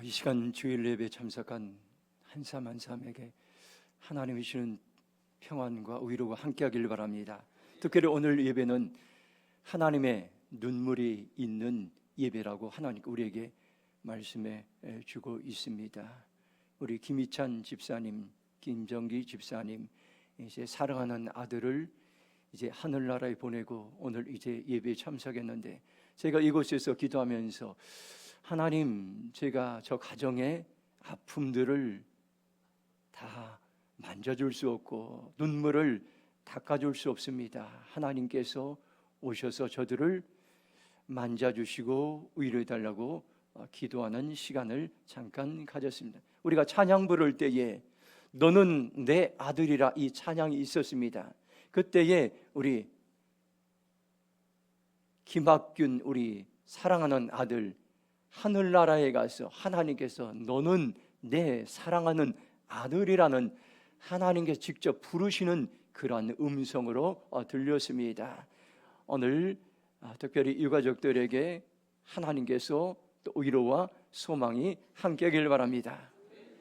이 시간 주일 예배에 참석한 한 사람 한 사람에게 하나님이 주시는 평안과 위로가 함께하길 바랍니다. 특별히 오늘 예배는 하나님의 눈물이 있는 예배라고 하나님 우리에게 말씀해 주고 있습니다. 우리 김희찬 집사님, 김정기 집사님, 이제 사랑하는 아들을 이제 하늘나라에 보내고 오늘 이제 예배에 참석했는데, 제가 이곳에서 기도하면서 하나님, 제가 저 가정의 아픔들을 다 만져줄 수 없고 눈물을 닦아줄 수 없습니다. 하나님께서 오셔서 저들을 만져주시고 위로해달라고 기도하는 시간을 잠깐 가졌습니다. 우리가 찬양 부를 때에 너는 내 아들이라 이 찬양이 있었습니다. 그때에 우리 김학균 우리 사랑하는 아들 하늘나라에 가서 하나님께서 너는 내 사랑하는 아들이라는 하나님께서 직접 부르시는 그러한 음성으로 들렸습니다. 오늘 특별히 유가족들에게 하나님께서 또 위로와 소망이 함께하길 바랍니다.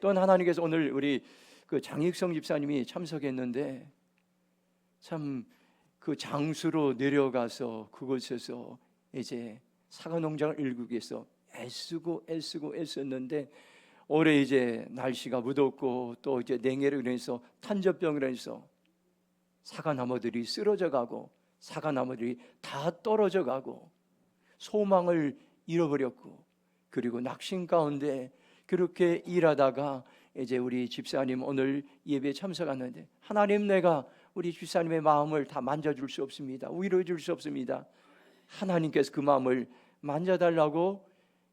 또한 하나님께서 오늘 우리 그 장익성 집사님이 참석했는데 참 그 장수로 내려가서 그곳에서 이제 사과농장을 일구기 위해서 애쓰는데 올해 이제 날씨가 무덥고 또 이제 냉해로 인해서 탄저병으로 인해서 사과나무들이 쓰러져 가고 사과나무들이 다 떨어져 가고 소망을 잃어버렸고, 그리고 낙심 가운데 그렇게 일하다가 이제 우리 집사님 오늘 예배에 참석하는데, 하나님, 내가 우리 집사님의 마음을 다 만져줄 수 없습니다. 위로해 줄 수 없습니다. 하나님께서 그 마음을 만져달라고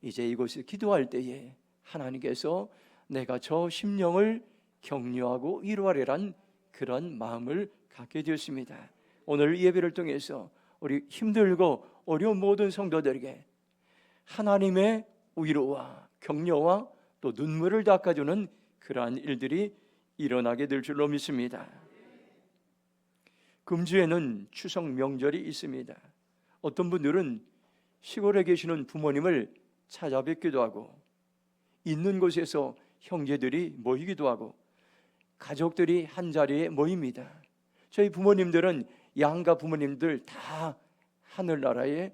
이제 이곳에 기도할 때에 하나님께서 내가 저 심령을 격려하고 위로하려란 그런 마음을 갖게 되었습니다. 오늘 예배를 통해서 우리 힘들고 어려운 모든 성도들에게 하나님의 위로와 격려와 또 눈물을 닦아주는 그러한 일들이 일어나게 될 줄로 믿습니다. 금주에는 추석 명절이 있습니다. 어떤 분들은 시골에 계시는 부모님을 찾아뵙기도 하고 있는 곳에서 형제들이 모이기도 하고 가족들이 한자리에 모입니다. 저희 부모님들은 양가 부모님들 다 하늘나라에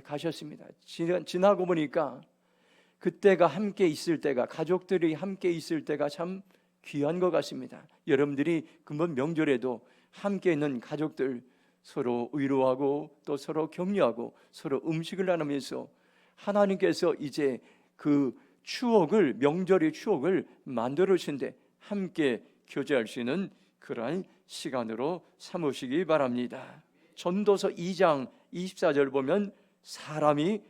가셨습니다. 지나고 보니까 그때가 함께 있을 때가, 가족들이 함께 있을 때가 참 귀한 것 같습니다. 여러분들이 금번 명절에도 함께 있는 가족들 서로 위로하고 또 서로 격려하고 서로 음식을 나누면서 하나님께서 이제 그 추억을, 명절의 추억을 만들어 주신데 함께 교제할 수 있는 그러한 시간으로 삼으시기 바랍니다. 전도서 2장 24절 보면 사람이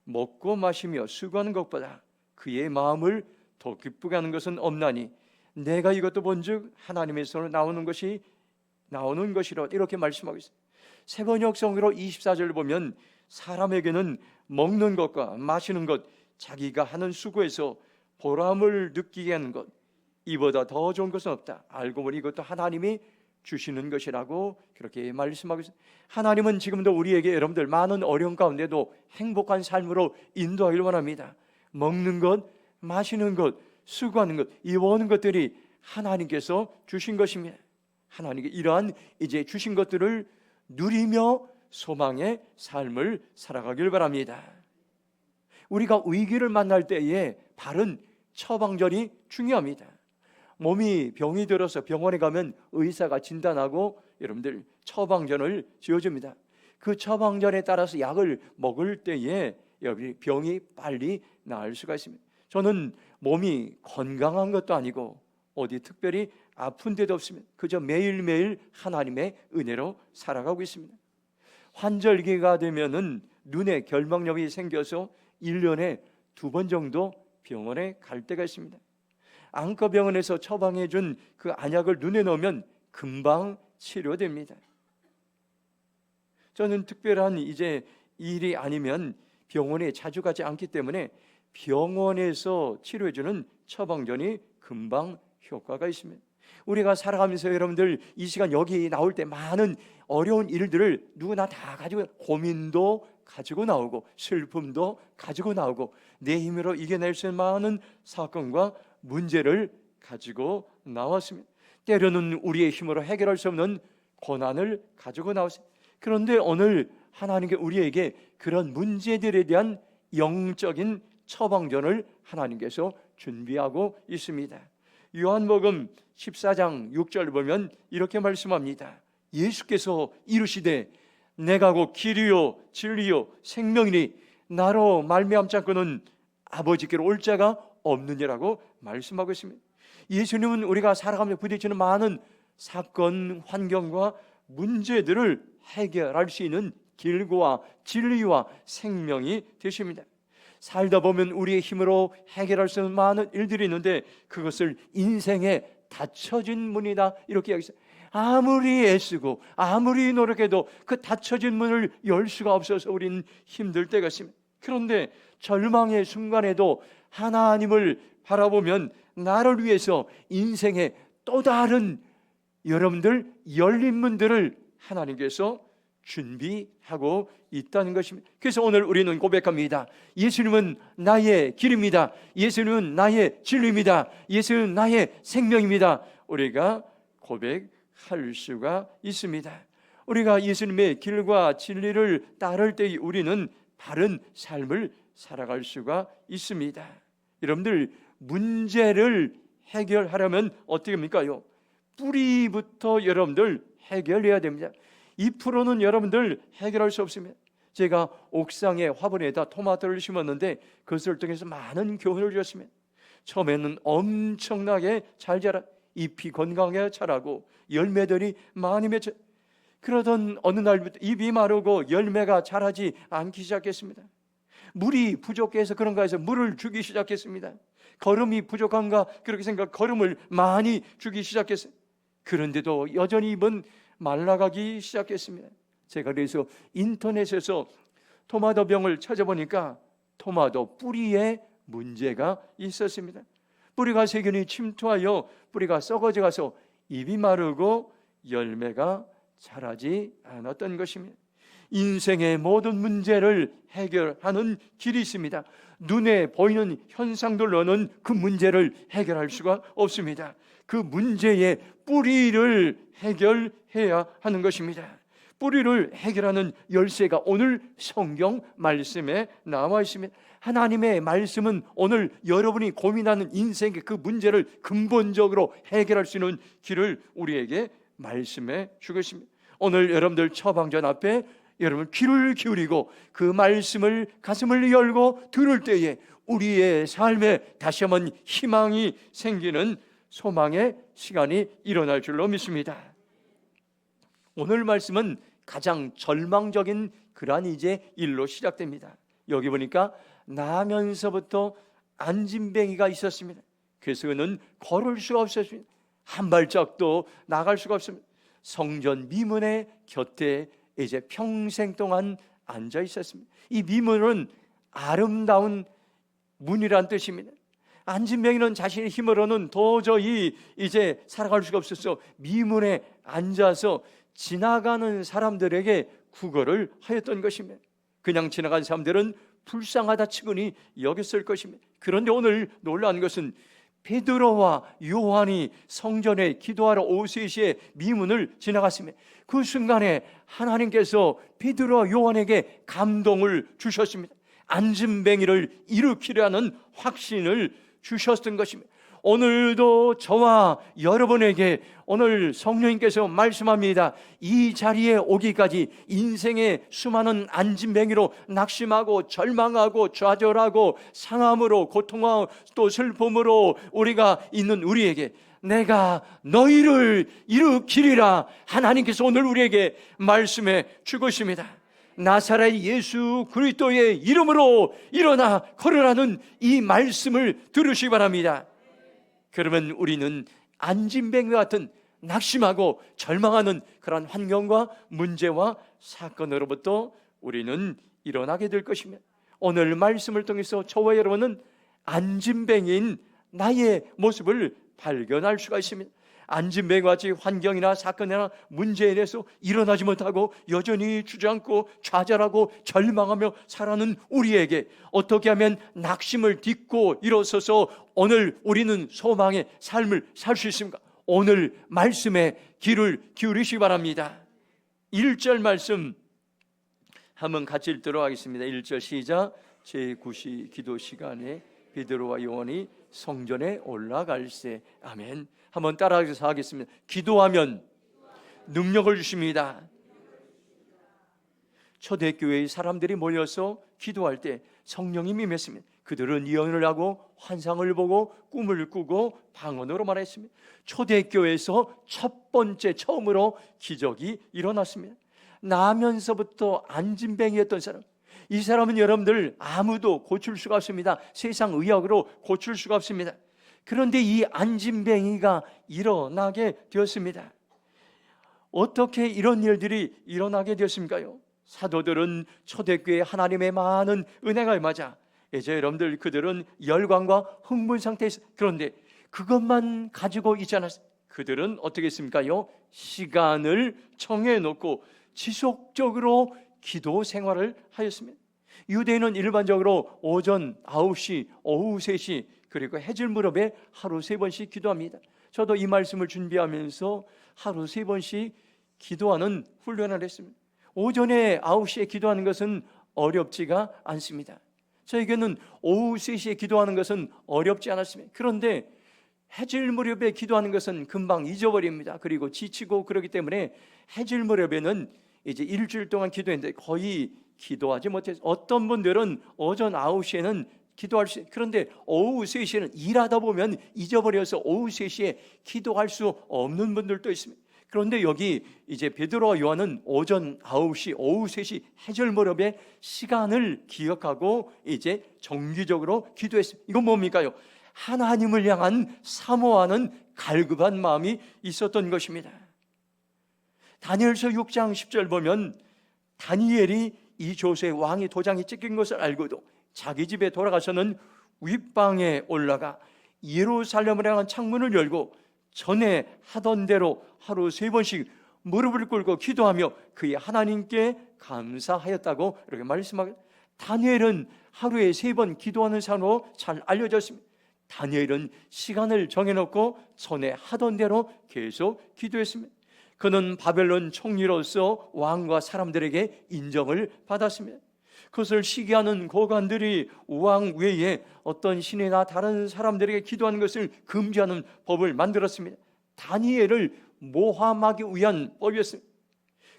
먹고 마시며 수고하는 것보다 그의 마음을 더 기쁘게 하는 것은 없나니 내가 이것도 본즉 하나님의 손으로 나오는 것이라 이렇게 말씀하고 있습니다. 세번역성으로 24절 보면 사람에게는 먹는 것과 마시는 것, 자기가 하는 수고에서 보람을 느끼게 하는 것, 이보다 더 좋은 것은 없다. 알고 보니 이것도 하나님이 주시는 것이라고 그렇게 말씀하고 있습니다. 하나님은 지금도 우리에게 여러분들 많은 어려움 가운데도 행복한 삶으로 인도하길 원합니다. 먹는 것, 마시는 것, 수고하는 것, 이 모든 것들이 하나님께서 주신 것입니다. 하나님께 이러한 이제 주신 것들을 누리며 소망의 삶을 살아가길 바랍니다. 우리가 위기를 만날 때에 바른 처방전이 중요합니다. 몸이 병이 들어서 병원에 가면 의사가 진단하고 여러분들 처방전을 지어줍니다. 그 처방전에 따라서 약을 먹을 때에 병이 빨리 나을 수가 있습니다. 저는 몸이 건강한 것도 아니고 어디 특별히 아픈 데도 없습니다. 그저 매일매일 하나님의 은혜로 살아가고 있습니다. 환절기가 되면은 눈에 결막염이 생겨서 1년에 2번 정도 병원에 갈 때가 있습니다. 안과병원에서 처방해 준 그 안약을 눈에 넣으면 금방 치료됩니다. 저는 특별한 이제 일이 아니면 병원에 자주 가지 않기 때문에 병원에서 치료해 주는 처방전이 금방 효과가 있습니다. 우리가 살아가면서 여러분들 이 시간 여기 나올 때 많은 어려운 일들을 누구나 다 가지고 고민도 가지고 나오고 슬픔도 가지고 나오고 내 힘으로 이겨낼 수 있는 많은 사건과 문제를 가지고 나왔습니다. 때로는 우리의 힘으로 해결할 수 없는 고난을 가지고 나왔습니다. 그런데 오늘 하나님께 우리에게 그런 문제들에 대한 영적인 처방전을 하나님께서 준비하고 있습니다. 요한복음 14장 6절 보면 이렇게 말씀합니다. 예수께서 이르시되 내가 곧 길이요 진리요 생명이니 나로 말미암지 않고는 아버지께로 올 자가 없느니라고 말씀하고 있습니다. 예수님은 우리가 살아가면서 부딪히는 많은 사건, 환경과 문제들을 해결할 수 있는 길과 진리와 생명이 되십니다. 살다 보면 우리의 힘으로 해결할 수 있는 많은 일들이 있는데 그것을 인생의 닫혀진 문이다 이렇게 이야기했어요. 아무리 애쓰고 아무리 노력해도 그 닫혀진 문을 열 수가 없어서 우리는 힘들 때가 있습니다. 그런데 절망의 순간에도 하나님을 바라보면 나를 위해서 인생의 또 다른 여러분들 열린 문들을 하나님께서 준비하고 있다는 것입니다. 그래서 오늘 우리는 고백합니다. 예수님은 나의 길입니다. 예수님은 나의 진리입니다. 예수님은 나의 생명입니다. 우리가 고백할 수가 있습니다. 우리가 예수님의 길과 진리를 따를 때 우리는 바른 삶을 살아갈 수가 있습니다. 여러분들 문제를 해결하려면 어떻게 합니까요? 뿌리부터 여러분들 해결해야 됩니다. 2%는 여러분들 해결할 수 없습니다. 제가 옥상에 화분에다 토마토를 심었는데 그것을 통해서 많은 교훈을 주었습니다. 처음에는 엄청나게 잘 자라 잎이 건강하게 자라고 열매들이 많이 맺혀 그러던 어느 날부터 잎이 마르고 열매가 자라지 않기 시작했습니다. 물이 부족해서 그런가 해서 물을 주기 시작했습니다. 거름이 부족한가 그렇게 생각 거름을 많이 주기 시작했어요. 그런데도 여전히 잎은 말라가기 시작했습니다. 제가 그래서 인터넷에서 토마토 병을 찾아보니까 토마토 뿌리에 문제가 있었습니다. 뿌리가 세균이 침투하여 뿌리가 썩어져 가서 잎이 마르고 열매가 자라지 않았던 것입니다. 인생의 모든 문제를 해결하는 길이 있습니다. 눈에 보이는 현상들로는 그 문제를 해결할 수가 없습니다. 그 문제의 뿌리를 해결해야 하는 것입니다. 뿌리를 해결하는 열쇠가 오늘 성경 말씀에 나와 있습니다. 하나님의 말씀은 오늘 여러분이 고민하는 인생의 그 문제를 근본적으로 해결할 수 있는 길을 우리에게 말씀해 주고 있습니다. 오늘 여러분들 처방전 앞에 여러분 귀를 기울이고 그 말씀을 가슴을 열고 들을 때에 우리의 삶에 다시 한번 희망이 생기는 소망의 시간이 일어날 줄로 믿습니다. 오늘 말씀은 가장 절망적인 그러한 이제 일로 시작됩니다. 여기 보니까 나면서부터 안진뱅이가 있었습니다. 그래서 그는 걸을 수가 없었습니다. 한 발짝도 나갈 수가 없습니다. 성전 미문의 곁에 이제 평생 동안 앉아 있었습니다. 이 미문은 아름다운 문이란 뜻입니다. 안진뱅이는 자신의 힘으로는 도저히 이제 살아갈 수가 없어서 미문에 앉아서 지나가는 사람들에게 구걸을 하였던 것입니다. 그냥 지나간 사람들은 불쌍하다 치고니 여겼을 것입니다. 그런데 오늘 놀라운 것은 베드로와 요한이 성전에 기도하러 오후 3시에 미문을 지나갔습니다. 그 순간에 하나님께서 베드로와 요한에게 감동을 주셨습니다. 안진뱅이를 일으키려는 확신을 주셨던 것입니다. 오늘도 저와 여러분에게 오늘 성령님께서 말씀합니다. 이 자리에 오기까지 인생의 수많은 안진뱅이로 낙심하고 절망하고 좌절하고 상함으로 고통하고 또 슬픔으로 우리가 있는 우리에게 내가 너희를 일으키리라 하나님께서 오늘 우리에게 말씀해 주것입니다. 나사렛 예수 그리스도의 이름으로 일어나 걸으라는 이 말씀을 들으시기 바랍니다. 그러면 우리는 안진뱅이와 같은 낙심하고 절망하는 그런 환경과 문제와 사건으로부터 우리는 일어나게 될 것입니다. 오늘 말씀을 통해서 저와 여러분은 안진뱅이인 나의 모습을 발견할 수가 있습니다. 안진뱅이와 같이 환경이나 사건이나 문제에 대해서 일어나지 못하고 여전히 주저앉고 좌절하고 절망하며 살아가는 우리에게 어떻게 하면 낙심을 딛고 일어서서 오늘 우리는 소망의 삶을 살 수 있습니까? 오늘 말씀에 귀를 기울이시기 바랍니다. 1절 말씀 한번 같이 읽도록 하겠습니다. 1절 시작. 제9시 기도 시간에 베드로와 요한이 성전에 올라갈새. 아멘. 한번 따라서 하겠습니다. 기도하면 능력을 주십니다. 초대교회의 사람들이 모여서 기도할 때 성령이 임했습니다. 그들은 예언을 하고 환상을 보고 꿈을 꾸고 방언으로 말했습니다. 초대교회에서 첫 번째 처음으로 기적이 일어났습니다. 나면서부터 안진뱅이였던 사람, 이 사람은 여러분들 아무도 고칠 수가 없습니다. 세상 의학으로 고칠 수가 없습니다. 그런데 이 안진뱅이가 일어나게 되었습니다. 어떻게 이런 일들이 일어나게 되었습니까요? 사도들은 초대교회 하나님의 많은 은혜가 임하자 이제 여러분들 그들은 열광과 흥분 상태에서, 그런데 그것만 가지고 있지 않았어요. 그들은 어떻게 했습니까요? 시간을 정해놓고 지속적으로 기도 생활을 하였습니다. 유대인은 일반적으로 오전 9시, 오후 3시, 그리고 해질 무렵에 하루 3번씩 기도합니다. 저도 이 말씀을 준비하면서 하루 3번씩 기도하는 훈련을 했습니다. 오전에 9시에 기도하는 것은 어렵지가 않습니다. 저에게는 오후 3시에 기도하는 것은 어렵지 않았습니다. 그런데 해질 무렵에 기도하는 것은 금방 잊어버립니다. 그리고 지치고 그렇기 때문에 해질 무렵에는 이제 일주일 동안 기도했는데 거의 기도하지 못해서, 어떤 분들은 오전 9시에는 기도할 수, 그런데 오후 3시에는 일하다 보면 잊어버려서 오후 3시에 기도할 수 없는 분들도 있습니다. 그런데 여기 이제 베드로와 요한은 오전 9시, 오후 3시 해질 무렵에 시간을 기억하고 이제 정기적으로 기도했습니다. 이건 뭡니까요? 하나님을 향한 사모하는 갈급한 마음이 있었던 것입니다. 다니엘서 6장 10절 보면 다니엘이 이 조서에 왕의 도장이 찍힌 것을 알고도 자기 집에 돌아가서는 윗방에 올라가 예루살렘을 향한 창문을 열고 전에 하던 대로 하루 3번씩 무릎을 꿇고 기도하며 그의 하나님께 감사하였다고 이렇게 말씀하고, 다니엘은 하루에 3번 기도하는 사람으로 잘 알려졌습니다. 다니엘은 시간을 정해놓고 전에 하던 대로 계속 기도했습니다. 그는 바벨론 총리로서 왕과 사람들에게 인정을 받았습니다. 그것을 시기하는 고관들이 왕 외에 어떤 신이나 다른 사람들에게 기도하는 것을 금지하는 법을 만들었습니다. 다니엘을 모함하기 위한 법이었습니다.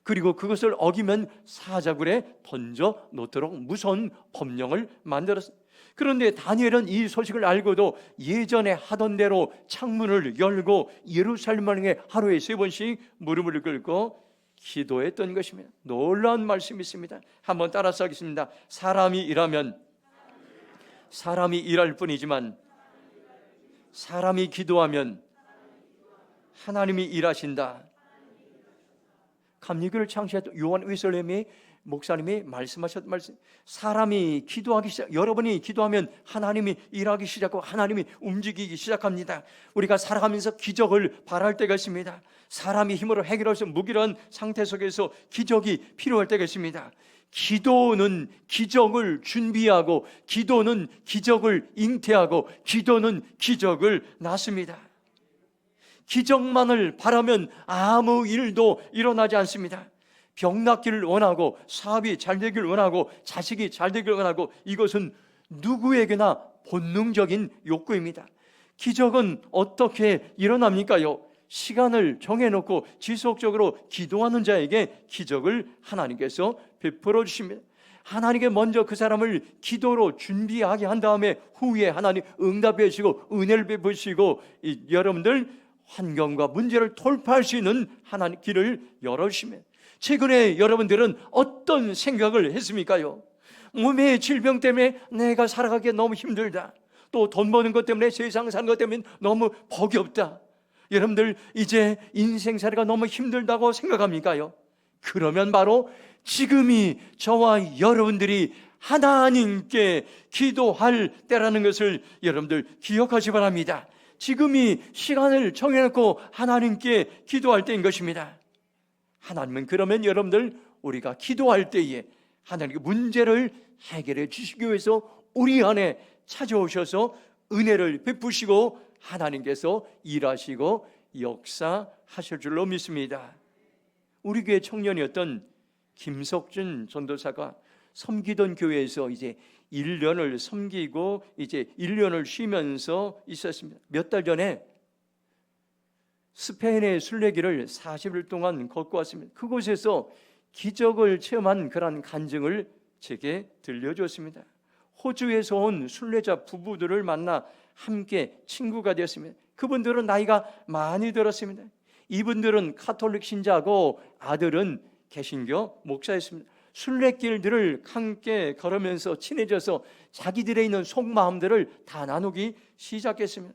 그리고 그것을 어기면 사자굴에 던져 놓도록 무서운 법령을 만들었습니다. 그런데 다니엘은 이 소식을 알고도 예전에 하던 대로 창문을 열고 예루살렘을 향해 하루에 3번씩 무릎을 꿇고 기도했던 것입니다. 놀라운 말씀이 있습니다. 한번 따라서 하겠습니다. 사람이 일하면 사람이 일할 뿐이지만 사람이 기도하면 하나님이 일하신다. 감리교를 창시했던 요한 웨슬레미 목사님이 말씀하셨던 말씀, 사람이 기도하기 시작, 여러분이 기도하면 하나님이 일하기 시작하고 하나님이 움직이기 시작합니다. 우리가 살아가면서 기적을 바랄 때가 있습니다. 사람이 힘으로 해결할 수 없는 무기력한 상태 속에서 기적이 필요할 때가 있습니다. 기도는 기적을 준비하고, 기도는 기적을 잉태하고, 기도는 기적을 낳습니다. 기적만을 바라면 아무 일도 일어나지 않습니다. 병 낫기를 원하고, 사업이 잘 되기를 원하고, 자식이 잘 되기를 원하고, 이것은 누구에게나 본능적인 욕구입니다. 기적은 어떻게 일어납니까요? 시간을 정해놓고 지속적으로 기도하는 자에게 기적을 하나님께서 베풀어 주십니다. 하나님께 먼저 그 사람을 기도로 준비하게 한 다음에 후에 하나님 응답해 주시고 은혜를 베푸시고 여러분들 환경과 문제를 돌파할 수 있는 하나님 길을 열어주십니다. 최근에 여러분들은 어떤 생각을 했습니까요? 몸의 질병 때문에 내가 살아가기 너무 힘들다. 또 돈 버는 것 때문에, 세상 사는 것 때문에 너무 복이 없다. 여러분들 이제 인생살이가 너무 힘들다고 생각합니까요? 그러면 바로 지금이 저와 여러분들이 하나님께 기도할 때라는 것을 여러분들 기억하시 바랍니다. 지금이 시간을 정해놓고 하나님께 기도할 때인 것입니다. 하나님은 그러면 여러분들 우리가 기도할 때에 하나님께 문제를 해결해 주시기 위해서 우리 안에 찾아오셔서 은혜를 베푸시고 하나님께서 일하시고 역사하실 줄로 믿습니다. 우리 교회 청년이었던 김석준 전도사가 섬기던 교회에서 이제 1년을 섬기고 이제 1년을 쉬면서 있었습니다. 몇 달 전에 스페인의 순례길을 40일 동안 걷고 왔습니다. 그곳에서 기적을 체험한 그런 간증을 제게 들려주었습니다. 호주에서 온 순례자 부부들을 만나 함께 친구가 되었습니다. 그분들은 나이가 많이 들었습니다. 이분들은 가톨릭 신자고 아들은 개신교 목사였습니다. 순례길들을 함께 걸으면서 친해져서 자기들의 있는 속마음들을 다 나누기 시작했습니다.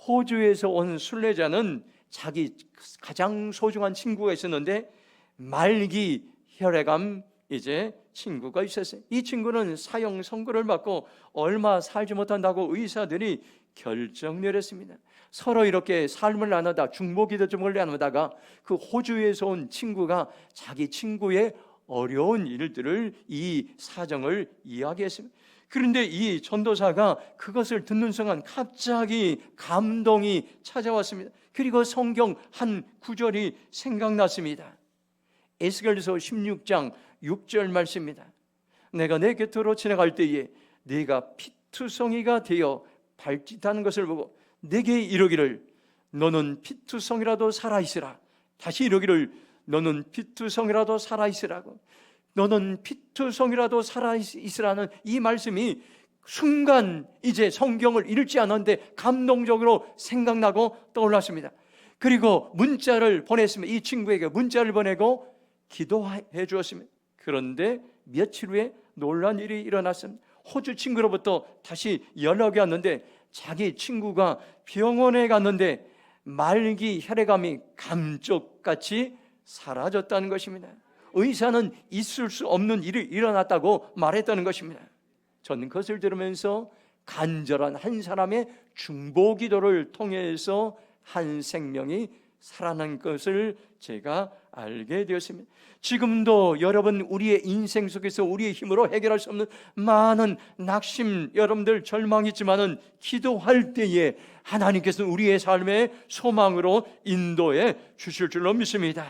호주에서 온 순례자는 자기 가장 소중한 친구가 있었는데 말기 혈액암 이제 친구가 있었어요. 이 친구는 사형 선고를 받고 얼마 살지 못한다고 의사들이 결정 내렸습니다. 서로 이렇게 삶을 나누다 중보기도점을 나누다가 그 호주에서 온 친구가 자기 친구의 어려운 일들을 이 사정을 이야기했습니다. 그런데 이 전도사가 그것을 듣는 순간 갑자기 감동이 찾아왔습니다. 그리고 성경 한 구절이 생각났습니다. 에스겔서 16장 6절 말씀입니다. 내가 내 곁으로 지나갈 때에 네가 피투성이가 되어 발짓하는 것을 보고 내게 이르기를 너는 피투성이라도 살아있으라. 다시 이르기를 너는 피투성이라도 살아있으라고. 너는 피투성이라도 살아있으라는 이 말씀이 순간 이제 성경을 읽지 않았는데 감동적으로 생각나고 떠올랐습니다. 그리고 문자를 보냈습니다. 이 친구에게 문자를 보내고 기도해 주었습니다. 그런데 며칠 후에 놀란 일이 일어났습니다. 호주 친구로부터 다시 연락이 왔는데 자기 친구가 병원에 갔는데 말기 혈액암이 감쪽같이 사라졌다는 것입니다. 의사는 있을 수 없는 일이 일어났다고 말했다는 것입니다. 저는 그것을 들으면서 간절한 한 사람의 중보 기도를 통해서 한 생명이 살아난 것을 제가 알게 되었습니다. 지금도 여러분 우리의 인생 속에서 우리의 힘으로 해결할 수 없는 많은 낙심, 여러분들 절망이 있지만은 기도할 때에 하나님께서는 우리의 삶의 소망으로 인도해 주실 줄로 믿습니다.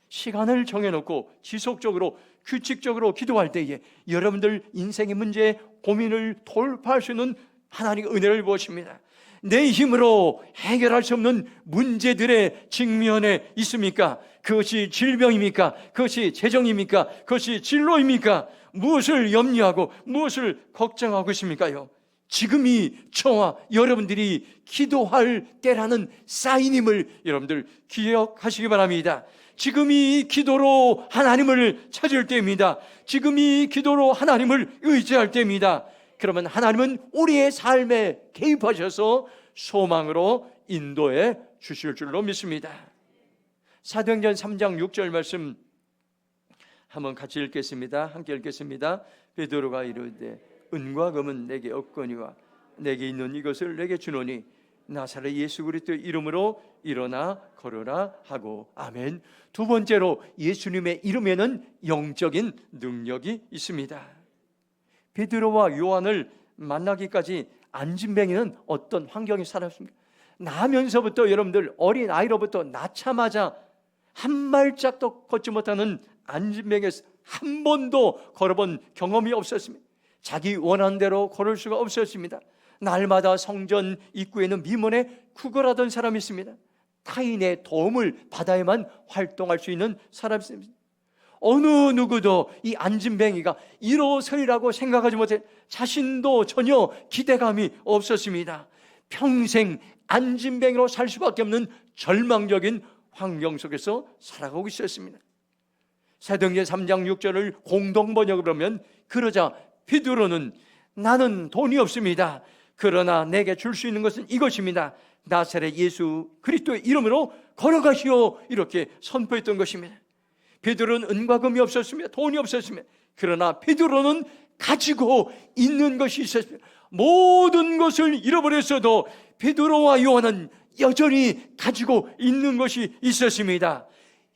시간을 정해놓고 지속적으로 규칙적으로 기도할 때에 여러분들 인생의 문제 고민을 돌파할 수 있는 하나님의 은혜를 부으십니다. 내 힘으로 해결할 수 없는 문제들의 직면에 있습니까? 그것이 질병입니까? 그것이 재정입니까? 그것이 진로입니까? 무엇을 염려하고 무엇을 걱정하고 있습니까요? 지금이 저와 여러분들이 기도할 때라는 사인임을 여러분들 기억하시기 바랍니다. 지금이 기도로 하나님을 찾을 때입니다. 지금이 기도로 하나님을 의지할 때입니다. 그러면 하나님은 우리의 삶에 개입하셔서 소망으로 인도해 주실 줄로 믿습니다. 사도행전 3장 6절 말씀 한번 같이 읽겠습니다. 함께 읽겠습니다. 베드로가 이르되 은과 금은 내게 없거니와 내게 있는 이것을 내게 주노니 나사렛 예수 그리스도의 이름으로 일어나 걸어라 하고. 아멘. 두 번째로 예수님의 이름에는 영적인 능력이 있습니다. 베드로와 요한을 만나기까지 안진뱅이는 어떤 환경에 살았습니까? 나면서부터 여러분들 어린 아이로부터 낳자마자 한 발짝도 걷지 못하는 안진뱅이에서 한 번도 걸어본 경험이 없었습니다. 자기 원하는 대로 걸을 수가 없었습니다. 날마다 성전 입구에는 미문에 구걸하던 사람이 있습니다. 타인의 도움을 받아야만 활동할 수 있는 사람이 있습니다. 어느 누구도 이 안진뱅이가 일어서리라고 생각하지 못해 자신도 전혀 기대감이 없었습니다. 평생 안진뱅이로 살 수밖에 없는 절망적인 환경 속에서 살아가고 있었습니다. 사도행전 3장 6절을 공동번역을 하면 그러자 베드로는 나는 돈이 없습니다. 그러나 내게 줄 수 있는 것은 이것입니다. 나사렛 예수 그리스도의 이름으로 걸어가시오. 이렇게 선포했던 것입니다. 베드로는 은과 금이 없었습니다. 돈이 없었습니다. 그러나 베드로는 가지고 있는 것이 있었습니다. 모든 것을 잃어버렸어도 베드로와 요한은 여전히 가지고 있는 것이 있었습니다.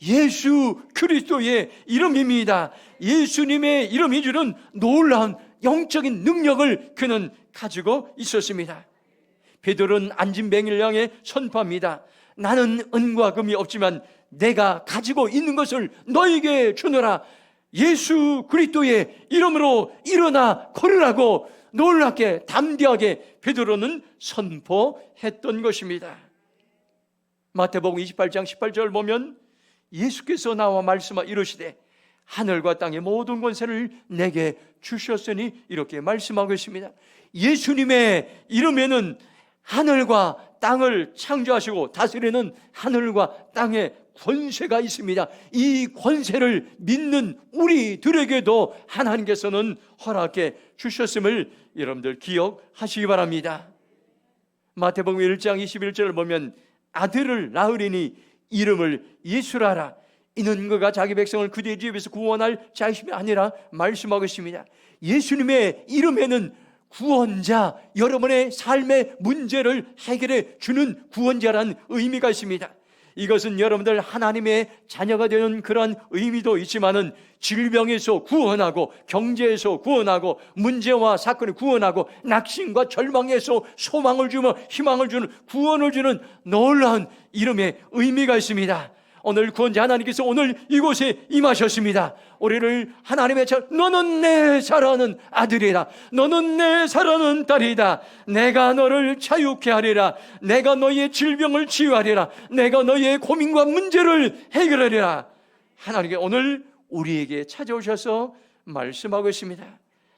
예수 그리스도의 이름입니다. 예수님의 이름이 주는 놀라운 영적인 능력을 그는 가지고 있었습니다. 베드로는 앉은 뱅이를 향해 선포합니다. 나는 은과 금이 없지만 내가 가지고 있는 것을 너에게 주노라. 예수 그리스도의 이름으로 일어나 걸으라고 놀랍게 담대하게 베드로는 선포했던 것입니다. 마태복음 28장 18절 보면 예수께서 나와 말씀하 이르시되 하늘과 땅의 모든 권세를 내게 주셨으니 이렇게 말씀하고 있습니다. 예수님의 이름에는 하늘과 땅을 창조하시고 다스리는 하늘과 땅의 권세가 있습니다. 이 권세를 믿는 우리들에게도 하나님께서는 허락해 주셨음을 여러분들 기억하시기 바랍니다. 마태복음 1장 21절을 보면 아들을 낳으리니 이름을 예수라 하라. 이는 그가 자기 백성을 그들의 집에서 구원할 자이심이 아니라 말씀하고 있습니다. 예수님의 이름에는 구원자, 여러분의 삶의 문제를 해결해 주는 구원자라는 의미가 있습니다. 이것은 여러분들 하나님의 자녀가 되는 그러한 의미도 있지만은 질병에서 구원하고 경제에서 구원하고 문제와 사건을 구원하고 낙심과 절망에서 소망을 주며 희망을 주는 구원을 주는 놀라운 이름의 의미가 있습니다. 오늘 구원자 하나님께서 오늘 이곳에 임하셨습니다. 우리를 하나님의 너는 내 사랑하는 아들이라, 너는 내 사랑하는 딸이다. 내가 너를 자유케 하리라. 내가 너의 질병을 치유하리라. 내가 너의 고민과 문제를 해결하리라. 하나님께 오늘 우리에게 찾아오셔서 말씀하고 있습니다.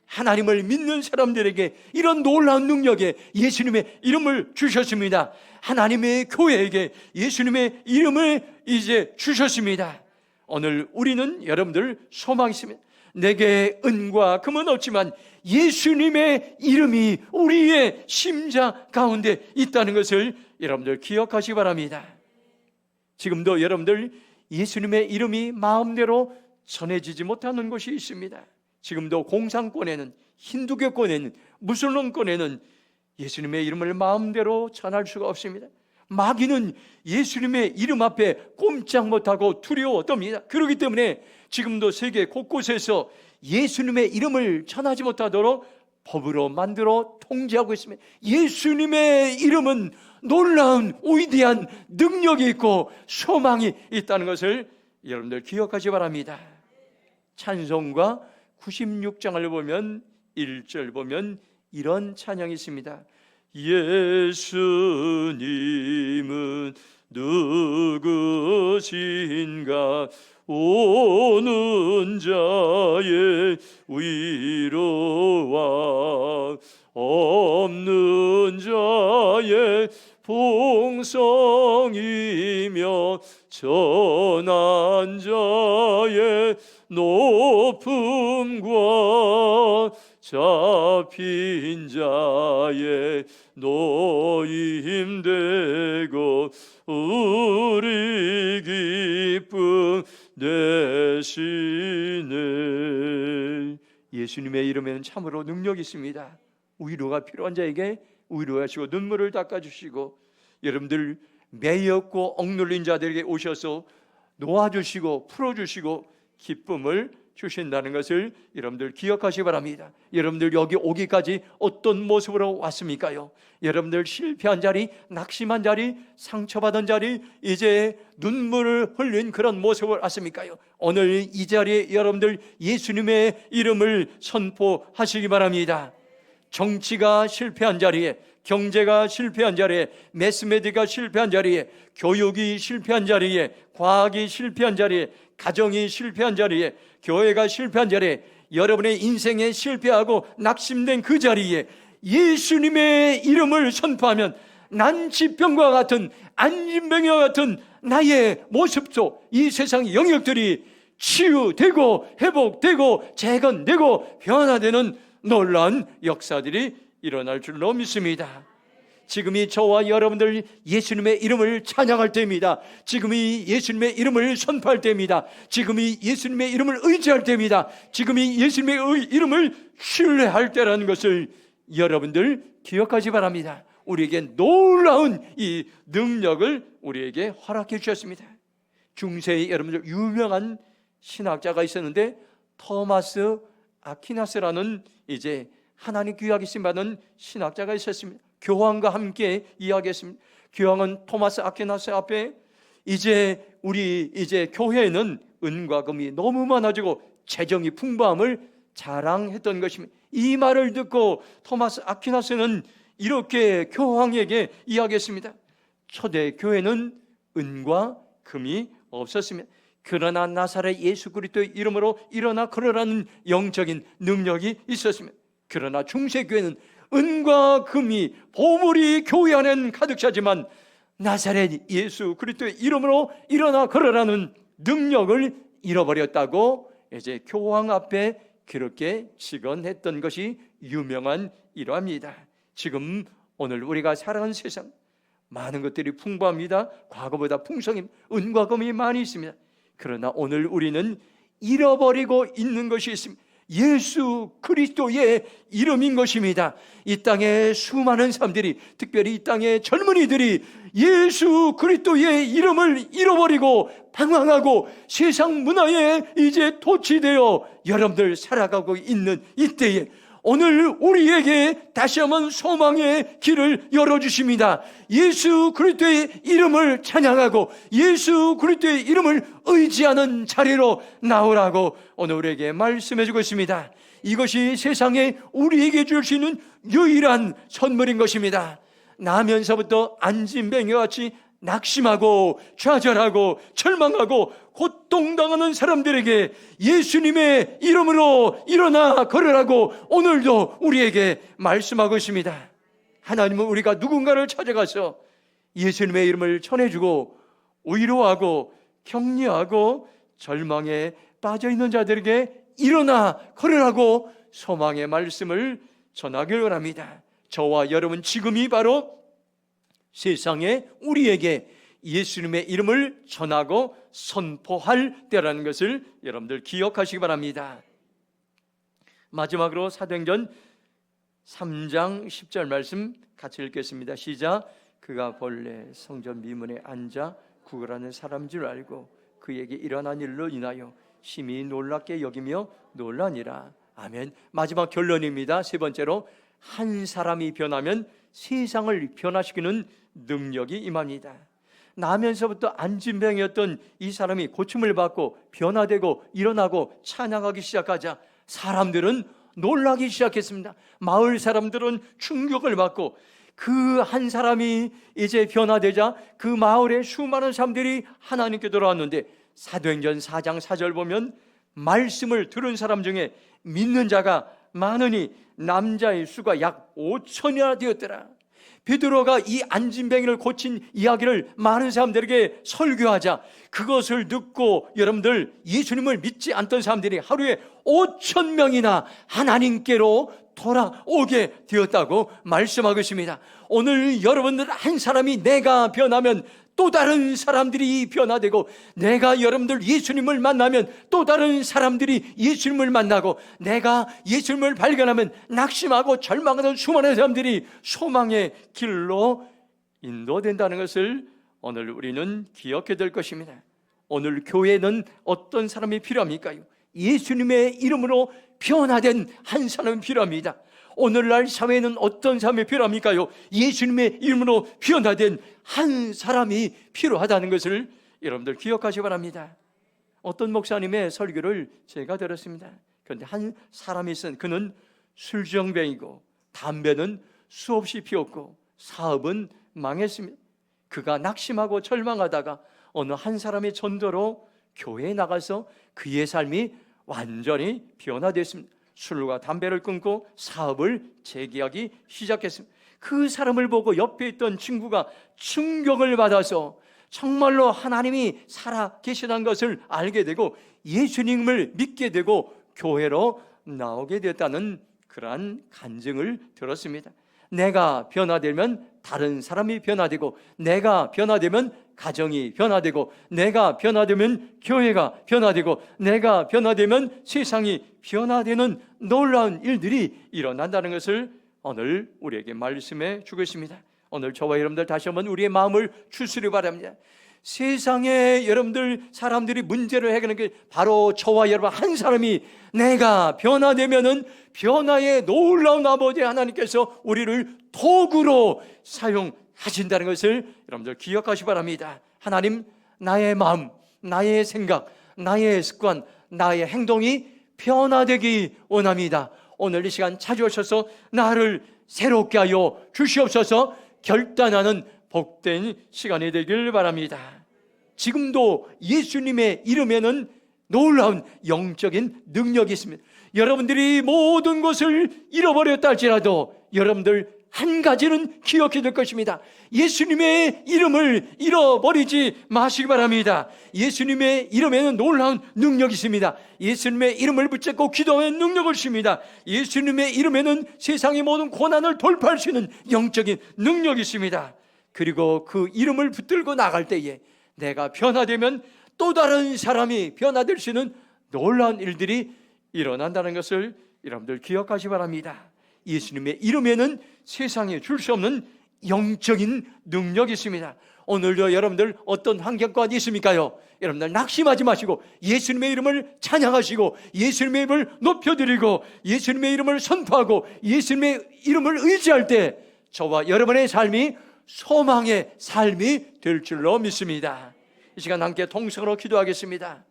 하나님을 믿는 사람들에게 이런 놀라운 능력에 예수님의 이름을 주셨습니다. 하나님의 교회에게 예수님의 이름을 이제 주셨습니다. 오늘 우리는 여러분들 소망이 있습니다. 내게 은과 금은 없지만 예수님의 이름이 우리의 심장 가운데 있다는 것을 여러분들 기억하시기 바랍니다. 지금도 여러분들 예수님의 이름이 마음대로 전해지지 못하는 곳이 있습니다. 지금도 공산권에는, 힌두교권에는, 무슬림권에는 예수님의 이름을 마음대로 전할 수가 없습니다. 마귀는 예수님의 이름 앞에 꼼짝 못하고 두려워 떱니다. 그렇기 때문에 지금도 세계 곳곳에서 예수님의 이름을 전하지 못하도록 법으로 만들어 통제하고 있습니다. 예수님의 이름은 놀라운 위대한 능력이 있고 소망이 있다는 것을 여러분들 기억하시기 바랍니다. 찬송가 96장을 보면 1절 보면 이런 찬양이 있습니다. 예수님은 누구신가? 오는 자의 위로와 없는 자의 풍성이며 전한 자의 높음과 잡힌 자의 노임되고 우리 기쁨 되시네. 예수님의 이름에는 참으로 능력이 있습니다. 위로가 필요한 자에게 위로하시고 눈물을 닦아주시고 여러분들 매였고 억눌린 자들에게 오셔서 놓아주시고 풀어주시고 기쁨을 주신다는 것을 여러분들 기억하시기 바랍니다. 여러분들 여기 오기까지 어떤 모습으로 왔습니까요? 여러분들 실패한 자리, 낙심한 자리, 상처받은 자리, 이제 눈물을 흘린 그런 모습을 왔습니까요? 오늘 이 자리에 여러분들 예수님의 이름을 선포하시기 바랍니다. 정치가 실패한 자리에, 경제가 실패한 자리에, 매스메디가 실패한 자리에, 교육이 실패한 자리에, 과학이 실패한 자리에, 가정이 실패한 자리에, 교회가 실패한 자리에, 여러분의 인생에 실패하고 낙심된 그 자리에 예수님의 이름을 선포하면 난치병과 같은 안진병과 같은 나의 모습 속 이 세상 영역들이 치유되고 회복되고 재건되고 변화되는 놀라운 역사들이 일어날 줄로 믿습니다. 지금이 저와 여러분들 예수님의 이름을 찬양할 때입니다. 지금이 예수님의 이름을 선포할 때입니다. 지금이 예수님의 이름을 의지할 때입니다. 지금이 예수님의 이름을 신뢰할 때라는 것을 여러분들 기억하시 바랍니다. 우리에게 놀라운 이 능력을 우리에게 허락해 주셨습니다. 중세의 여러분들 유명한 신학자가 있었는데 토마스 아퀴나스라는 이제 하나님 귀하게 쓰임받은 신학자가 있었습니다. 교황과 함께 이야기했습니다. 교황은 토마스 아퀴나스 앞에 우리 교회에는 은과 금이 너무 많아지고 재정이 풍부함을 자랑했던 것입니다. 이 말을 듣고 토마스 아퀴나스는 이렇게 교황에게 이야기했습니다. 초대 교회는 은과 금이 없었습니다. 그러나 나사렛 예수 그리스도의 이름으로 일어나 걸으라는 영적인 능력이 있었습니다. 그러나 중세교회는 은과 금이 보물이 교회 안에는 가득 차지만 나사렛 예수 그리스도의 이름으로 일어나 걸으라는 능력을 잃어버렸다고 이제 교황 앞에 그렇게 직언했던 것이 유명한 일화입니다. 지금 오늘 우리가 살아가는 세상 많은 것들이 풍부합니다. 과거보다 풍성입니다. 은과 금이 많이 있습니다. 그러나 오늘 우리는 잃어버리고 있는 것이 있습니다. 예수 그리스도의 이름인 것입니다. 이 땅에 수많은 사람들이, 특별히 이 땅의 젊은이들이 예수 그리스도의 이름을 잃어버리고 방황하고 세상 문화에 이제 도취되어 여러분들 살아가고 있는 이때에 오늘 우리에게 다시 한번 소망의 길을 열어주십니다. 예수 그리스도의 이름을 찬양하고 예수 그리스도의 이름을 의지하는 자리로 나오라고 오늘 우리에게 말씀해주고 있습니다. 이것이 세상에 우리에게 줄 수 있는 유일한 선물인 것입니다. 나면서부터 안진뱅이와 같이 낙심하고 좌절하고 절망하고 고통당하는 사람들에게 예수님의 이름으로 일어나 걸으라고 오늘도 우리에게 말씀하고 있습니다. 하나님은 우리가 누군가를 찾아가서 예수님의 이름을 전해주고 위로하고 격려하고 절망에 빠져있는 자들에게 일어나 걸으라고 소망의 말씀을 전하길 원합니다. 저와 여러분 지금이 바로 세상에 우리에게 예수님의 이름을 전하고 선포할 때라는 것을 여러분들 기억하시기 바랍니다. 마지막으로 사도행전 3장 10절 말씀 같이 읽겠습니다. 시작. 그가 본래 성전 미문에 앉아 구걸하는 사람인 줄 알고 그에게 일어난 일로 인하여 심히 놀랍게 여기며 놀라니라. 아멘. 마지막 결론입니다. 세 번째로 한 사람이 변하면 세상을 변화시키는 능력이 임합니다. 나면서부터 안진병이었던 이 사람이 고침을 받고 변화되고 일어나고 찬양하기 시작하자 사람들은 놀라기 시작했습니다. 마을 사람들은 충격을 받고 그 한 사람이 이제 변화되자 그 마을에 수많은 사람들이 하나님께 돌아왔는데 사도행전 4장 4절 보면 말씀을 들은 사람 중에 믿는 자가 많으니 남자의 수가 약 5천이나 되었더라. 베드로가 이 안진뱅이를 고친 이야기를 많은 사람들에게 설교하자 그것을 듣고 여러분들 예수님을 믿지 않던 사람들이 하루에 5천 명이나 하나님께로 돌아오게 되었다고 말씀하고 있습니다. 오늘 여러분들 한 사람이 내가 변하면 또 다른 사람들이 변화되고 내가 여러분들 예수님을 만나면 또 다른 사람들이 예수님을 만나고 내가 예수님을 발견하면 낙심하고 절망하는 수많은 사람들이 소망의 길로 인도된다는 것을 오늘 우리는 기억해야 될 것입니다. 오늘 교회는 어떤 사람이 필요합니까? 예수님의 이름으로 변화된 한 사람이 필요합니다. 오늘날 사회에는 어떤 사람이 필요합니까요? 예수님의 이름으로 변화된 한 사람이 필요하다는 것을 여러분들 기억하시기 바랍니다. 어떤 목사님의 설교를 제가 들었습니다. 그런데 한 사람이 있은 그는 술정병이고 담배는 수없이 피웠고 사업은 망했습니다. 그가 낙심하고 절망하다가 어느 한 사람의 전도로 교회에 나가서 그의 삶이 완전히 변화됐습니다. 술과 담배를 끊고 사업을 재개하기 시작했습니다. 그 사람을 보고 옆에 있던 친구가 충격을 받아서 정말로 하나님이 살아 계시다는 것을 알게 되고 예수님을 믿게 되고 교회로 나오게 됐다는 그러한 간증을 들었습니다. 내가 변화되면 다른 사람이 변화되고 내가 변화되면 가정이 변화되고 내가 변화되면 교회가 변화되고 내가 변화되면 세상이 변화되는 놀라운 일들이 일어난다는 것을 오늘 우리에게 말씀해 주겠습니다. 오늘 저와 여러분들 다시 한번 우리의 마음을 추스리 바랍니다. 세상에 여러분들 사람들이 문제를 해결하는 게 바로 저와 여러분 한 사람이 내가 변화되면은 변화의 놀라운 아버지 하나님께서 우리를 도구로 사용하신다는 것을 여러분들 기억하시기 바랍니다. 하나님, 나의 마음, 나의 생각, 나의 습관, 나의 행동이 변화되기 원합니다. 오늘 이 시간 찾아오셔서 나를 새롭게 하여 주시옵소서. 결단하는 복된 시간이 되길 바랍니다. 지금도 예수님의 이름에는 놀라운 영적인 능력이 있습니다. 여러분들이 모든 것을 잃어버렸다 할지라도 여러분들 한 가지는 기억해야 될 것입니다. 예수님의 이름을 잃어버리지 마시기 바랍니다. 예수님의 이름에는 놀라운 능력이 있습니다. 예수님의 이름을 붙잡고 기도하는 능력을 주십니다. 예수님의 이름에는 세상의 모든 고난을 돌파할 수 있는 영적인 능력이 있습니다. 그리고 그 이름을 붙들고 나갈 때에 내가 변화되면 또 다른 사람이 변화될 수 있는 놀라운 일들이 일어난다는 것을 여러분들 기억하시기 바랍니다. 예수님의 이름에는 세상에 줄 수 없는 영적인 능력이 있습니다. 오늘도 여러분들 어떤 환경 가운데 있습니까요? 여러분들 낙심하지 마시고 예수님의 이름을 찬양하시고 예수님의 이름을 높여드리고 예수님의 이름을 선포하고 예수님의 이름을 의지할 때 저와 여러분의 삶이 소망의 삶이 될 줄로 믿습니다. 이 시간 함께 통성으로 기도하겠습니다.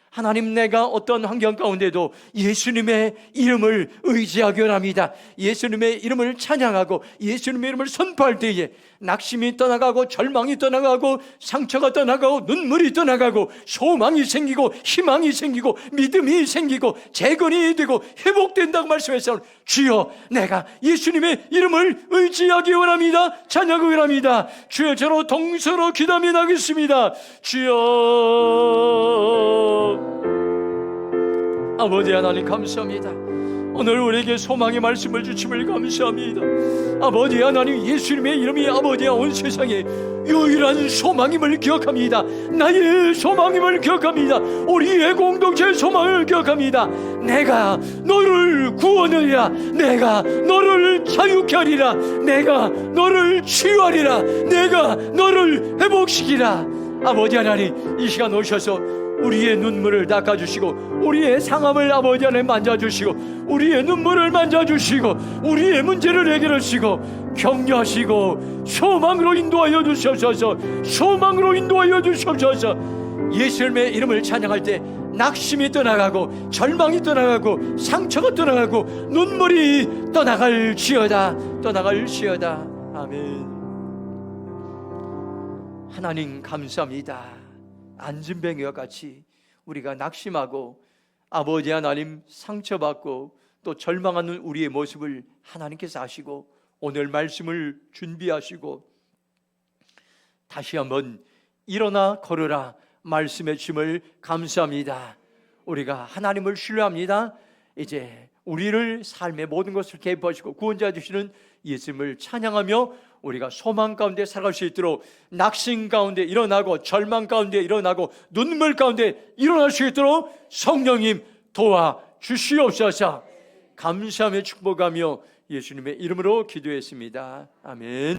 하나님, 내가 어떤 환경 가운데도 예수님의 이름을 의지하기 원합니다. 예수님의 이름을 찬양하고 예수님의 이름을 선포할 때에 낙심이 떠나가고 절망이 떠나가고 상처가 떠나가고 눈물이 떠나가고 소망이 생기고 희망이 생기고 믿음이 생기고 재건이 되고 회복된다고 말씀했어요. 주여, 내가 예수님의 이름을 의지하기 원합니다. 찬양하기 원합니다. 주여, 저로 동서로 기도하며 나겠습니다. 주여, 아버지 하나님 감사합니다. 오늘 우리에게 소망의 말씀을 주심을 감사합니다. 아버지 하나님, 예수님의 이름이 아버지야 온 세상에 유일한 소망임을 기억합니다. 나의 소망임을 기억합니다. 우리의 공동체의 소망을 기억합니다. 내가 너를 구원하리라. 내가 너를 자유케 하리라. 내가 너를 치유하리라. 내가 너를 회복시키라. 아버지 하나님, 이 시간 오셔서 우리의 눈물을 닦아주시고 우리의 상함을 아버지 하나님 만져주시고 우리의 눈물을 만져주시고 우리의 문제를 해결하시고 격려하시고 소망으로 인도하여 주시옵소서. 소망으로 인도하여 주시옵소서. 예수님의 이름을 찬양할 때 낙심이 떠나가고 절망이 떠나가고 상처가 떠나가고 눈물이 떠나갈지어다. 떠나갈지어다. 아멘. 하나님 감사합니다. 안진뱅이와 같이 우리가 낙심하고 아버지 하나님 상처받고 또 절망하는 우리의 모습을 하나님께서 아시고 오늘 말씀을 준비하시고 다시 한번 일어나 걸으라 말씀해 주심을 감사합니다. 우리가 하나님을 신뢰합니다. 이제 우리를 삶의 모든 것을 개입하시고 구원자 되시는 예수님을 찬양하며 우리가 소망 가운데 살아갈 수 있도록 낙심 가운데 일어나고 절망 가운데 일어나고 눈물 가운데 일어날 수 있도록 성령님 도와주시옵소서. 감사하며 축복하며 예수님의 이름으로 기도했습니다. 아멘.